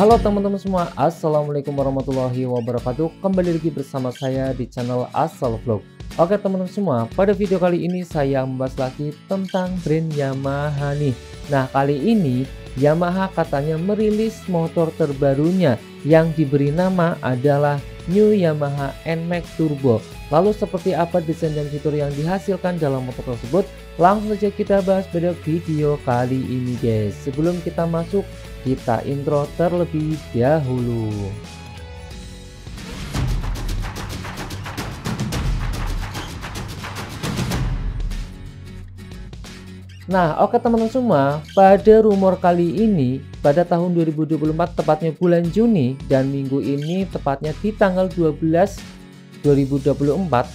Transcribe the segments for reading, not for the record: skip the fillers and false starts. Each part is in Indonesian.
Halo teman-teman semua, assalamualaikum warahmatullahi wabarakatuh. Kembali lagi bersama saya di channel Asal Vlog. Oke teman-teman semua, pada video kali ini saya membahas lagi tentang brand Yamaha nih. Nah kali ini Yamaha katanya merilis motor terbarunya yang diberi nama adalah New Yamaha NMAX Turbo. Lalu seperti apa desain dan fitur yang dihasilkan dalam motor tersebut? Langsung saja kita bahas pada video kali ini guys. Sebelum kita masuk, kita intro terlebih dahulu. Nah, oke teman-teman semua, pada rumor kali ini pada tahun 2024 tepatnya bulan Juni dan minggu ini tepatnya di tanggal 12 2024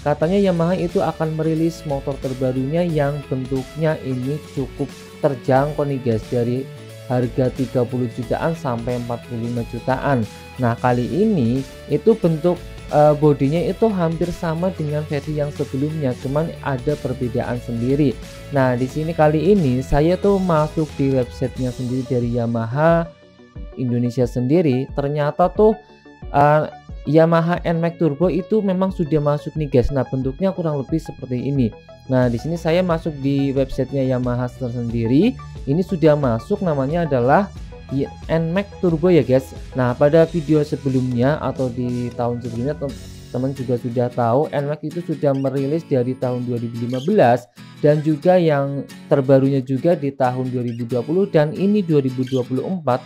katanya Yamaha itu akan merilis motor terbarunya yang bentuknya ini cukup terjangkau nih guys, dari harga 30 jutaan sampai 45 jutaan. Nah kali ini itu bentuk bodinya itu hampir sama dengan versi yang sebelumnya, cuman ada perbedaan sendiri. Nah di sini kali ini saya tuh masuk di websitenya sendiri dari Yamaha Indonesia sendiri, ternyata tuh Yamaha NMAX Turbo itu memang sudah masuk nih guys. Nah bentuknya kurang lebih seperti ini. Nah di sini saya masuk di websitenya Yamaha sendiri, ini sudah masuk, namanya adalah NMAX Turbo ya guys. Nah pada video sebelumnya atau di tahun sebelumnya teman juga sudah tahu NMAX itu sudah merilis dari tahun 2015 dan juga yang terbarunya juga di tahun 2020, dan ini 2024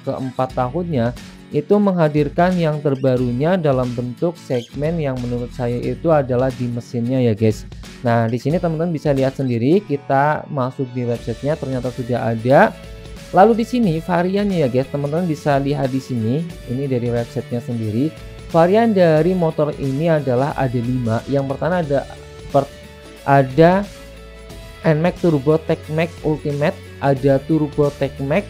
keempat tahunnya itu menghadirkan yang terbarunya dalam bentuk segmen yang menurut saya itu adalah di mesinnya ya guys. Nah di sini teman-teman bisa lihat sendiri, kita masuk di websitenya ternyata sudah ada. Lalu di sini variannya ya guys, teman-teman bisa lihat di sini, ini dari websitenya sendiri. Varian dari motor ini adalah ada 5. Yang pertama ada NMAX Turbo TechMax Ultimate, ada Turbo TechMax,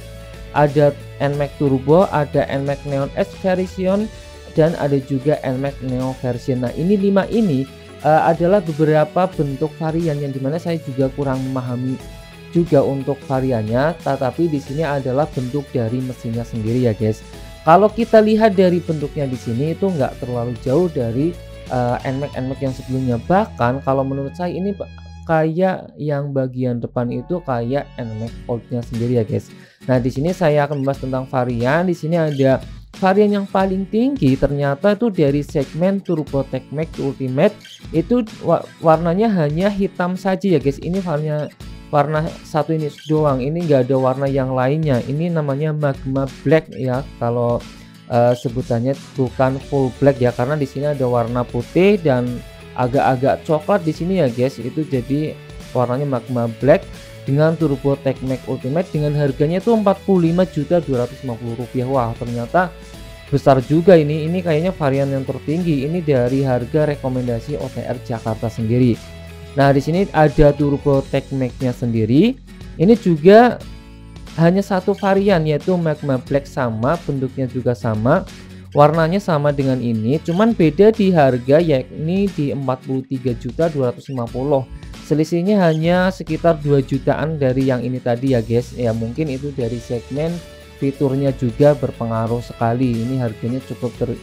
ada NMAX Turbo, ada NMAX Neon S version, dan ada juga NMAX Neo version. Nah ini 5 ini adalah beberapa bentuk varian yang dimana saya juga kurang memahami juga untuk variannya, tetapi di sini adalah bentuk dari mesinnya sendiri ya guys. Kalau kita lihat dari bentuknya di sini itu nggak terlalu jauh dari NMAX yang sebelumnya, bahkan kalau menurut saya ini kayak yang bagian depan itu kayak NMAX oldnya sendiri ya guys. Nah di sini saya akan membahas tentang varian. Di sini ada varian yang paling tinggi ternyata itu dari segmen Turbo TechMax Ultimate, itu warnanya hanya hitam saja ya guys. Ini warna satu ini doang, ini enggak ada warna yang lainnya. Ini namanya Magma Black ya, kalau sebutannya bukan full black ya, karena di sini ada warna putih dan agak-agak coklat di sini ya guys. Itu jadi warnanya Magma Black dengan Turbo TechMax Ultimate dengan harganya itu Rp45.250.000. Wah ternyata besar juga ini kayaknya varian yang tertinggi ini dari harga rekomendasi OTR Jakarta sendiri. Nah di sini ada Turbo TechMax-nya sendiri, ini juga hanya satu varian yaitu Magma Black, sama bentuknya juga sama, warnanya sama dengan ini, cuman beda di harga yakni di 43.250.000. Selisihnya hanya sekitar 2 jutaan dari yang ini tadi ya guys. Ya mungkin itu dari segmen fiturnya juga berpengaruh sekali. Ini harganya cukup 2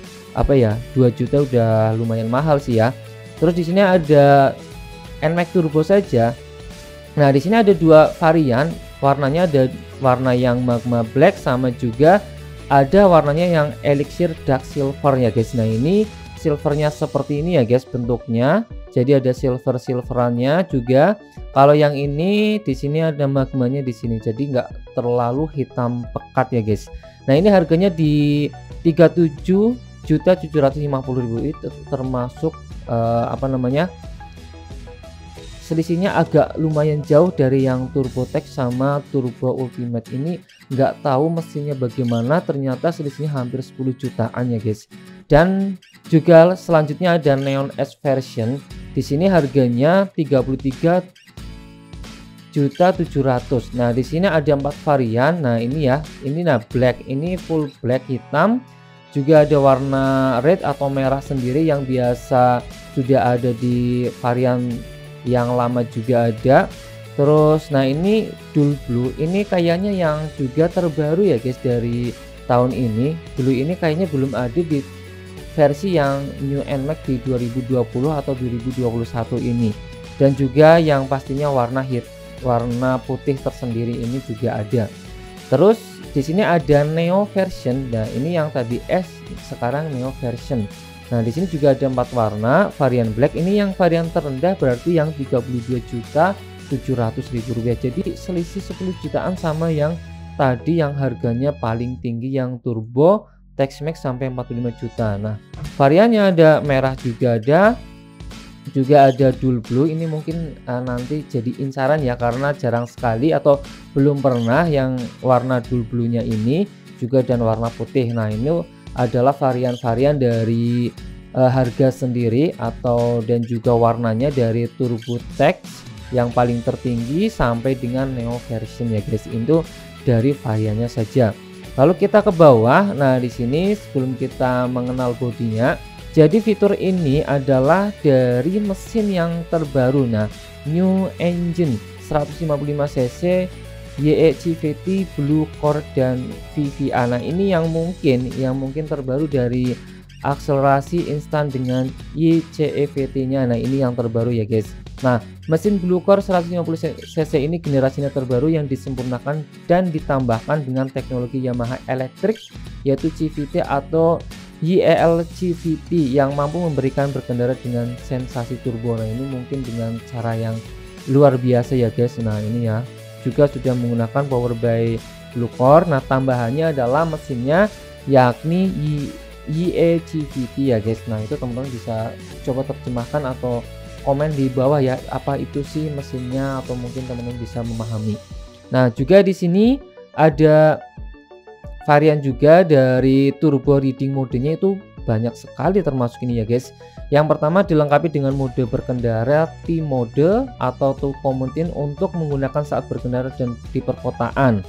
juta udah lumayan mahal sih ya. Terus di sini ada NMAX Turbo saja. Nah di sini ada 2 varian, warnanya ada warna yang Magma Black sama juga ada warnanya yang Elixir Dark Silver ya guys. Nah ini silvernya seperti ini ya guys bentuknya, jadi ada silverannya juga. Kalau yang ini di sini ada magmanya di sini, jadi nggak terlalu hitam pekat ya guys. Nah ini harganya di 37.750.000, itu termasuk selisihnya agak lumayan jauh dari yang Turbo Tech sama Turbo Ultimate. Ini nggak tahu mesinnya bagaimana, ternyata selisihnya hampir 10 jutaan ya guys. Dan juga selanjutnya ada Neon S version, di sini harganya 33.700.000. Nah di sini ada 4 varian. Nah ini ya, ini black, ini full black hitam, juga ada warna red atau merah sendiri yang biasa sudah ada di varian yang lama juga ada. Terus nah ini dual blue, ini kayaknya yang juga terbaru ya guys dari tahun ini. Dulu ini kayaknya belum ada di versi yang New NMAX di 2020 atau 2021 ini. Dan juga yang pastinya warna putih tersendiri ini juga ada. Terus di sini ada Neo version. Nah, ini yang tadi S, sekarang Neo version. Nah, di sini juga ada 4 warna. Varian black ini yang varian terendah, berarti yang 32.700.000 rupiah. Jadi selisih 10 jutaan sama yang tadi yang harganya paling tinggi yang turbo Tex-Mex sampai 45 juta. Nah, variannya ada merah juga ada dual blue. Ini mungkin nanti jadi incaran ya, karena jarang sekali atau belum pernah yang warna dual blue nya ini juga, dan warna putih. Nah, ini adalah varian-varian dari harga sendiri atau dan juga warnanya dari turbo Tex yang paling tertinggi sampai dengan Neo version ya guys. Itu dari variannya saja. Lalu kita ke bawah. Nah, di sini sebelum kita mengenal bodinya, jadi fitur ini adalah dari mesin yang terbaru. Nah, New Engine 155 cc YE-CVT Blue Core dan VVA. Nah, ini yang mungkin terbaru dari akselerasi instan dengan YCEVT-nya. Nah, ini yang terbaru ya guys. Nah, mesin Blue Core 150 cc ini generasinya terbaru yang disempurnakan dan ditambahkan dengan teknologi Yamaha elektrik, yaitu CVT atau YEL CVT yang mampu memberikan berkendara dengan sensasi turbo. Nah, ini mungkin dengan cara yang luar biasa ya guys. Nah, ini ya juga sudah menggunakan power by Blue Core. Nah, tambahannya adalah mesinnya yakni YE-CVT ya guys. Nah, itu teman-teman bisa coba terjemahkan atau komen di bawah ya, apa itu sih mesinnya, atau mungkin teman-teman bisa memahami. Nah, juga di sini ada varian juga dari turbo riding modenya, itu banyak sekali termasuk ini ya guys. Yang pertama dilengkapi dengan mode berkendara T mode atau Two Mountain untuk menggunakan saat berkendara dan di perkotaan.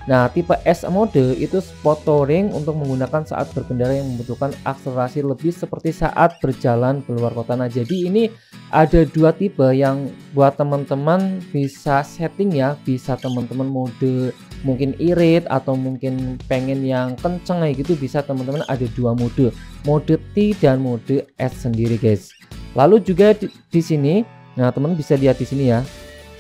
Nah, tipe S mode itu sport touring untuk menggunakan saat berkendara yang membutuhkan akselerasi lebih seperti saat berjalan keluar kota. Nah, jadi ini ada 2 tipe yang buat teman-teman bisa setting ya, bisa teman-teman mode mungkin irit atau mungkin pengen yang kenceng kayak gitu, bisa teman-teman ada 2 mode T dan mode S sendiri guys. Lalu juga di sini, nah teman bisa lihat di sini ya.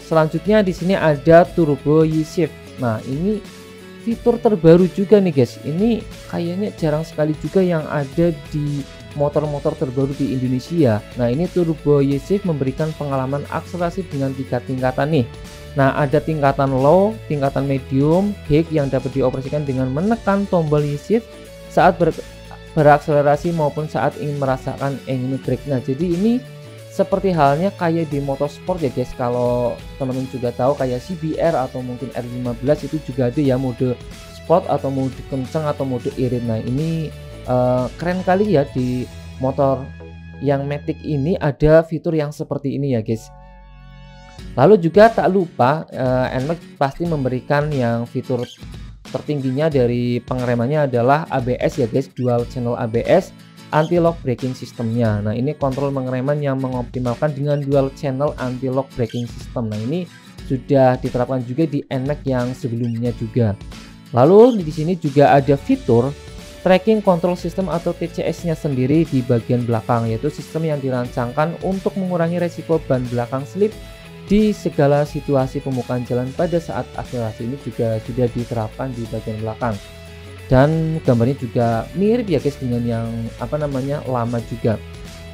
Selanjutnya di sini ada turbo Y-Shift. Nah, ini fitur terbaru juga nih guys. Ini kayaknya jarang sekali juga yang ada di motor-motor terbaru di Indonesia. Nah, ini turbo Y-Shift memberikan pengalaman akselerasi dengan 3 tingkatan nih. Nah, ada tingkatan low, tingkatan medium, high yang dapat dioperasikan dengan menekan tombol Y-Shift saat berakselerasi maupun saat ingin merasakan engine brake. Nah, jadi ini seperti halnya kayak di motorsport ya guys. Kalau teman-teman juga tahu kayak CBR atau mungkin R15 itu juga ada ya mode sport atau mode kencang atau mode irit. Nah, ini keren kali ya, di motor yang Matic ini ada fitur yang seperti ini ya guys. Lalu juga tak lupa NMAX pasti memberikan yang fitur tertingginya dari pengeremannya adalah ABS ya guys, dual channel ABS anti-lock braking sistemnya. Nah, ini kontrol pengereman yang mengoptimalkan dengan dual channel anti-lock braking system. Nah, ini sudah diterapkan juga di NMAX yang sebelumnya juga. Lalu di sini juga ada fitur tracking control system atau TCS-nya sendiri di bagian belakang, yaitu sistem yang dirancangkan untuk mengurangi resiko ban belakang slip di segala situasi pembukaan jalan pada saat akselerasi. Ini juga sudah diterapkan di bagian belakang. Dan gambarnya juga mirip ya guys dengan yang lama juga.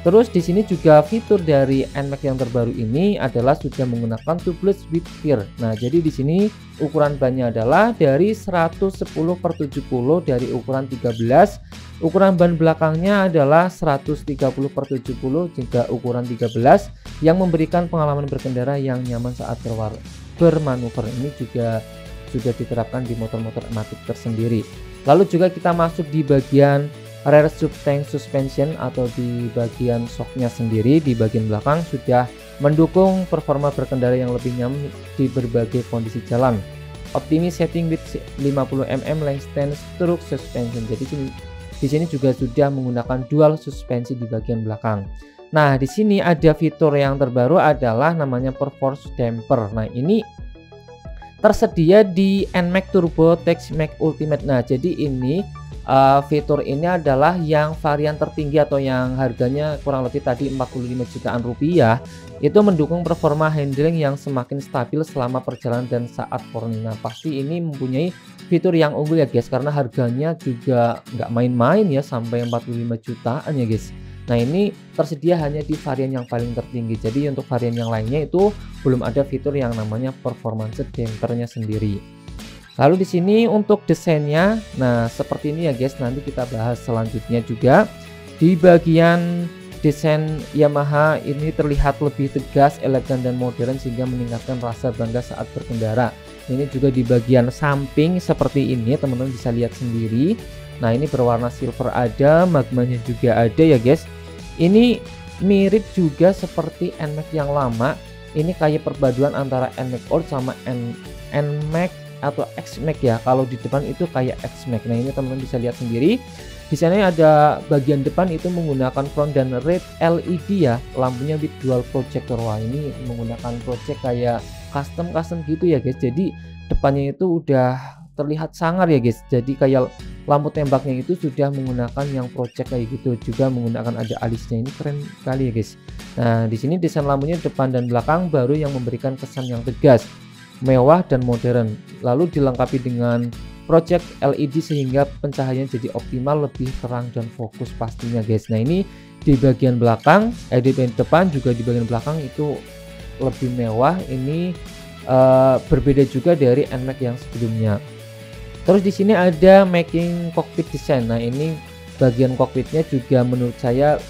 Terus di sini juga fitur dari NMAX yang terbaru ini adalah sudah menggunakan tubeless width rear. Nah, jadi di sini ukuran bannya adalah dari 110/70 dari ukuran 13. Ukuran ban belakangnya adalah 130/70 juga ukuran 13 yang memberikan pengalaman berkendara yang nyaman saat bermanuver. Ini juga sudah diterapkan di motor-motor Matic tersendiri. Lalu juga kita masuk di bagian rear subtank suspension atau di bagian shocknya sendiri. Di bagian belakang sudah mendukung performa berkendara yang lebih nyaman di berbagai kondisi jalan. Optimis setting with 50 mm length stroke suspension. Jadi di sini juga sudah menggunakan dual suspensi di bagian belakang. Nah, di sini ada fitur yang terbaru adalah namanya perforce damper. Nah, ini tersedia di NMAX Turbo Tex-Mex Ultimate. Nah, jadi ini fitur ini adalah yang varian tertinggi atau yang harganya kurang lebih tadi 45 jutaan rupiah, itu mendukung performa handling yang semakin stabil selama perjalanan dan saat pouring. Nah, pasti ini mempunyai fitur yang unggul ya guys, karena harganya juga nggak main-main ya, sampai 45 jutaan ya guys. Nah, ini tersedia hanya di varian yang paling tertinggi. Jadi untuk varian yang lainnya itu belum ada fitur yang namanya performance dampernya sendiri. Lalu di sini untuk desainnya, nah seperti ini ya guys. Nanti kita bahas selanjutnya juga. Di bagian desain Yamaha ini terlihat lebih tegas, elegan dan modern sehingga meningkatkan rasa bangga saat berkendara. Ini juga di bagian samping seperti ini, teman-teman bisa lihat sendiri. Nah, ini berwarna silver ada, magmanya juga ada ya guys. Ini mirip juga seperti NMAX yang lama. Ini kayak perpaduan antara NMAX Old sama NMAX atau X-Max ya. Kalau di depan itu kayak X-Max. Nah, ini teman-teman bisa lihat sendiri. Di sana ada bagian depan itu menggunakan front dan rear LED ya. Lampunya with dual projector. Wah, ini menggunakan project kayak custom gitu ya guys. Jadi depannya itu udah terlihat sangar ya guys. Jadi kayak lampu tembaknya itu sudah menggunakan yang project kayak gitu, juga menggunakan ada alisnya. Ini keren kali ya guys. Nah, di sini desain lampunya depan dan belakang baru yang memberikan kesan yang tegas, mewah dan modern. Lalu dilengkapi dengan project LED sehingga pencahayaan jadi optimal, lebih terang dan fokus pastinya guys. Nah, ini di bagian belakang, di bagian depan juga di bagian belakang itu lebih mewah. Ini berbeda juga dari NMAX yang sebelumnya. Terus di sini ada making cockpit design. Nah, ini bagian cockpitnya juga menurut saya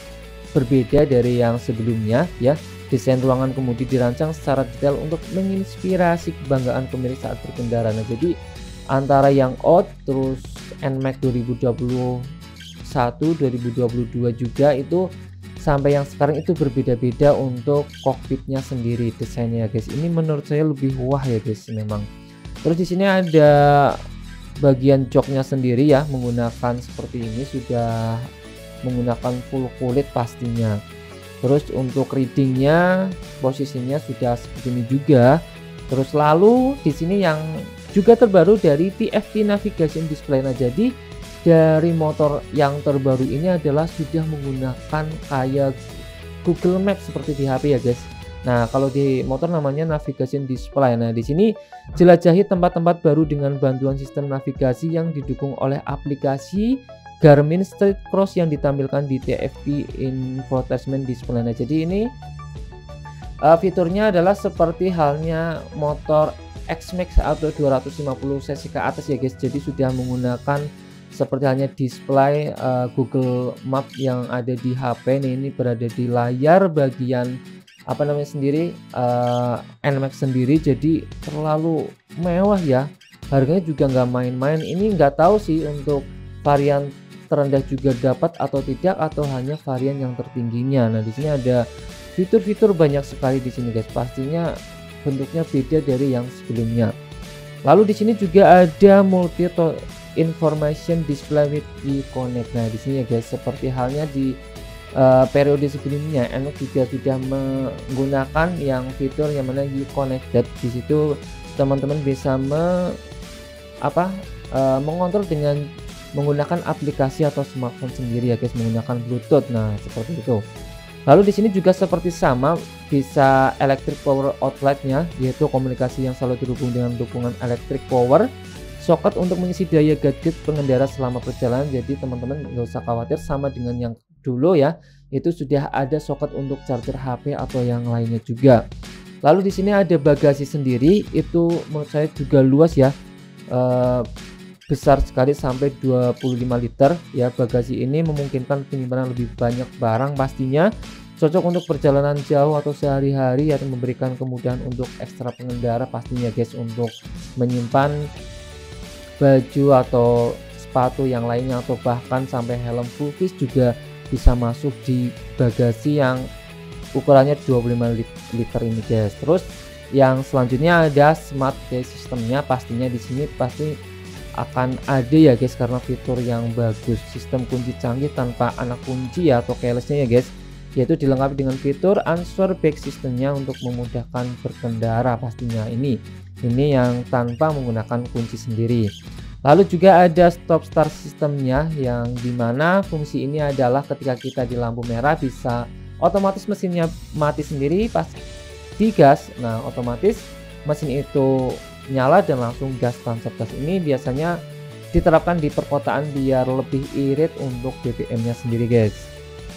berbeda dari yang sebelumnya ya. Desain ruangan kemudi dirancang secara detail untuk menginspirasi kebanggaan pemilik saat berkendara. Nah, jadi antara yang old terus NMAX 2021 2022 juga itu sampai yang sekarang itu berbeda-beda untuk kokpitnya sendiri desainnya guys. Ini menurut saya lebih wah ya guys memang. Terus di sini ada bagian joknya sendiri ya, menggunakan seperti ini, sudah menggunakan full kulit pastinya. Terus untuk readingnya posisinya sudah seperti ini juga. Terus lalu di sini yang juga terbaru dari TFT Navigation Display. Nah, jadi dari motor yang terbaru ini adalah sudah menggunakan kayak Google Maps seperti di HP ya guys. Nah, kalau di motor namanya Navigation Display. Nah, di sini jelajahi tempat-tempat baru dengan bantuan sistem navigasi yang didukung oleh aplikasi Garmin Street Cross yang ditampilkan di TFT Infotainment Display. Nah, jadi ini fiturnya adalah seperti halnya motor X-Max atau 250 cc ke atas ya guys. Jadi sudah menggunakan seperti halnya display Google Map yang ada di HP. Ini berada di layar bagian apa namanya sendiri NMAX sendiri. Jadi terlalu mewah ya, harganya juga nggak main-main. Ini nggak tahu sih untuk varian terendah juga dapat atau tidak, atau hanya varian yang tertingginya. Nah, di sini ada fitur-fitur banyak sekali di sini guys, pastinya bentuknya beda dari yang sebelumnya. Lalu di sini juga ada multi information display with e-connect. Nah, di sini ya guys, seperti halnya di periode sebelumnya NMAX juga sudah menggunakan yang fitur yang mana e-connected. Di situ teman-teman bisa mengontrol dengan menggunakan aplikasi atau smartphone sendiri ya guys, menggunakan Bluetooth. Nah, seperti itu. Lalu di sini juga seperti sama, bisa electric power outletnya, yaitu komunikasi yang selalu terhubung dengan dukungan electric power, soket untuk mengisi daya gadget pengendara selama perjalanan. Jadi teman-teman nggak usah khawatir, sama dengan yang dulu ya, itu sudah ada soket untuk charger HP atau yang lainnya juga. Lalu di sini ada bagasi sendiri, itu menurut saya juga luas ya, besar sekali sampai 25 liter ya. Bagasi ini memungkinkan penyimpanan lebih banyak barang pastinya, cocok untuk perjalanan jauh atau sehari-hari, atau memberikan kemudahan untuk ekstra pengendara pastinya guys, untuk menyimpan baju atau sepatu yang lainnya, atau bahkan sampai helm full face juga bisa masuk di bagasi yang ukurannya 25 liter ini guys. Terus yang selanjutnya ada smart key sistemnya, pastinya di sini pasti akan ada ya guys, karena fitur yang bagus, sistem kunci canggih tanpa anak kunci ya, atau keylessnya ya guys, yaitu dilengkapi dengan fitur answer back sistemnya untuk memudahkan berkendara pastinya. Ini yang tanpa menggunakan kunci sendiri. Lalu juga ada stop start sistemnya yang dimana fungsi ini adalah ketika kita di lampu merah bisa otomatis mesinnya mati sendiri pas digas. Nah, otomatis mesin itu nyala dan langsung gas tancap gas. Ini biasanya diterapkan di perkotaan biar lebih irit untuk BBM-nya sendiri, guys.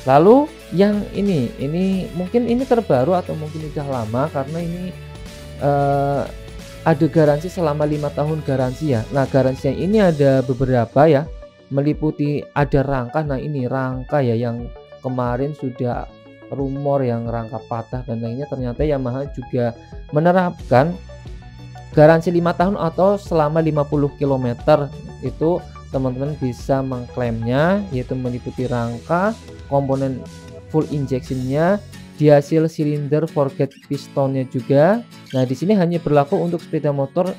Lalu yang ini mungkin ini terbaru atau mungkin udah lama karena ini eh, ada garansi selama 5 tahun garansi ya. Nah, garansinya ini ada beberapa ya, meliputi ada rangka. Nah, ini rangka ya yang kemarin sudah rumor yang rangka patah dan lainnya, ternyata Yamaha juga menerapkan garansi 5 tahun atau selama 50 kilometer. Itu teman-teman bisa mengklaimnya, yaitu meliputi rangka, komponen full injectionnya, di hasil silinder forget pistonnya juga. Nah, di sini hanya berlaku untuk sepeda motor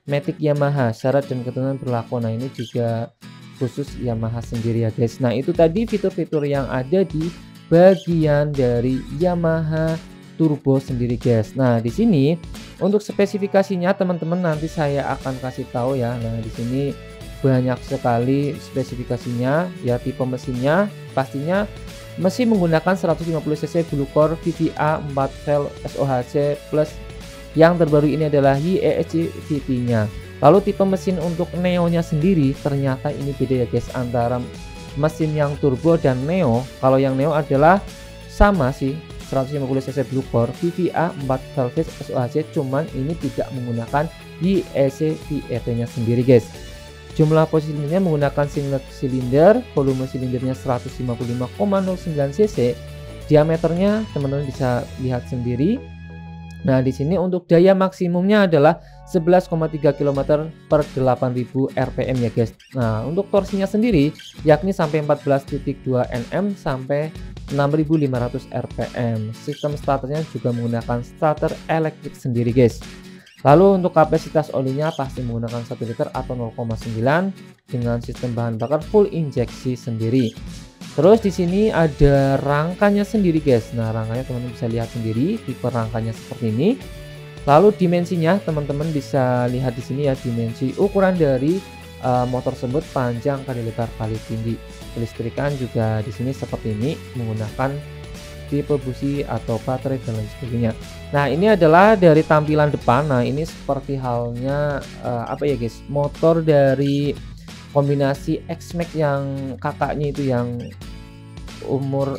Matic Yamaha, syarat dan ketentuan berlaku. Nah, ini juga khusus Yamaha sendiri ya, guys. Nah, itu tadi fitur-fitur yang ada di bagian dari Yamaha Turbo sendiri, guys. Nah, di sini untuk spesifikasinya teman-teman nanti saya akan kasih tahu ya. Nah, di sini banyak sekali spesifikasinya ya, tipe mesinnya pastinya mesin menggunakan 150 cc Blue Core VVA 4 valve SOHC plus yang terbaru ini adalah YEHC VT-nya. Lalu tipe mesin untuk Neo-nya sendiri ternyata ini beda ya, guys, antara mesin yang turbo dan Neo. Kalau yang Neo adalah sama sih 150 cc Blue Core VVA 4 valve SOHC, cuman ini tidak menggunakan YEHC VT-nya sendiri, guys. Jumlah posisi silindernya menggunakan singlet silinder, volume silindernya 155,09 cc, diameternya teman-teman bisa lihat sendiri. Nah, di sini untuk daya maksimumnya adalah 11,3 km per 8000 rpm ya, guys. Nah, untuk torsinya sendiri yakni sampai 14,2 Nm sampai 6500 rpm. Sistem starternya juga menggunakan starter elektrik sendiri, guys. Lalu untuk kapasitas olinya pasti menggunakan 1 liter atau 0,9 dengan sistem bahan bakar full injeksi sendiri. Terus di sini ada rangkanya sendiri, guys. Nah, rangkanya teman-teman bisa lihat sendiri, tipe rangkanya seperti ini. Lalu dimensinya teman-teman bisa lihat di sini ya, dimensi ukuran dari motor tersebut, panjang kali lebar kali tinggi. Kelistrikan juga di sini seperti ini menggunakan tipe busi atau baterai dan lain sebagainya. Nah, ini adalah dari tampilan depan. Nah, ini seperti halnya apa ya, guys, motor dari kombinasi X-Max yang kakaknya itu yang umur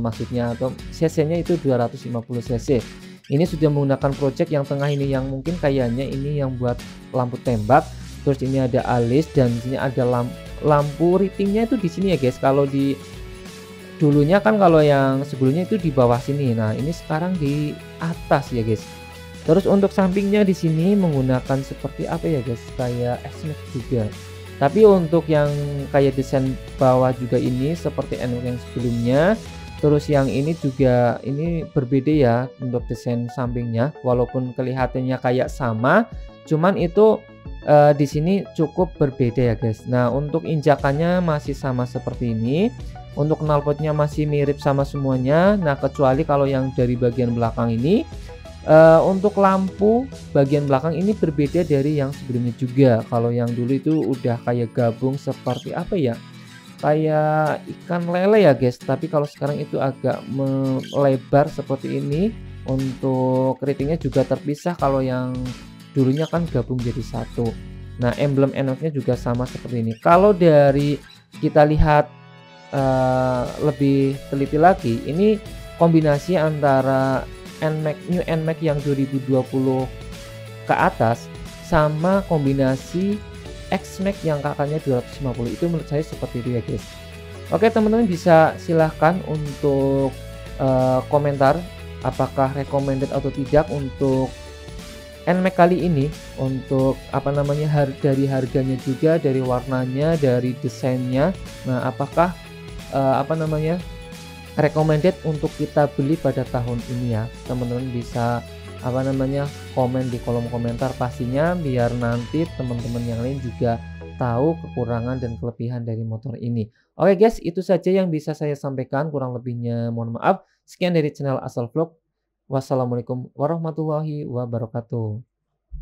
maksudnya atau cc-nya itu 250 cc. Ini sudah menggunakan project yang tengah ini yang mungkin kayaknya ini yang buat lampu tembak. Terus ini ada alis dan di sini ada lampu ritingnya itu di sini ya, guys. Kalau di dulunya kan kalau yang sebelumnya itu di bawah sini. Nah, ini sekarang di atas ya, guys. Terus untuk sampingnya di sini menggunakan seperti apa ya, guys, kayak X-Max juga. Tapi untuk yang kayak desain bawah juga ini seperti NMAX yang sebelumnya. Terus yang ini juga ini berbeda ya untuk desain sampingnya, walaupun kelihatannya kayak sama, cuman itu di sini cukup berbeda ya, guys. Nah, untuk injakannya masih sama seperti ini. Untuk knalpotnya masih mirip sama semuanya. Nah, kecuali kalau yang dari bagian belakang ini untuk lampu bagian belakang ini berbeda dari yang sebelumnya juga. Kalau yang dulu itu udah kayak gabung seperti apa ya, kayak ikan lele ya, guys. Tapi kalau sekarang itu agak melebar seperti ini. Untuk keritingnya juga terpisah. Kalau yang dulunya kan gabung jadi satu. Nah, emblem NF-nya juga sama seperti ini. Kalau dari kita lihat lebih teliti lagi, ini kombinasi antara NMAX New NMAX yang 2020 ke atas sama kombinasi X-Max yang kakaknya 250. Itu menurut saya seperti itu ya, guys. Oke, teman-teman bisa silahkan untuk komentar apakah recommended atau tidak untuk NMAX kali ini, untuk apa namanya, dari harganya juga, dari warnanya, dari desainnya. Nah, apakah apa namanya, recommended untuk kita beli pada tahun ini ya. Teman-teman bisa apa namanya, komen di kolom komentar pastinya, biar nanti teman-teman yang lain juga tahu kekurangan dan kelebihan dari motor ini. Oke, guys, itu saja yang bisa saya sampaikan, kurang lebihnya mohon maaf. Sekian dari channel Asal Vlog. Wassalamualaikum warahmatullahi wabarakatuh.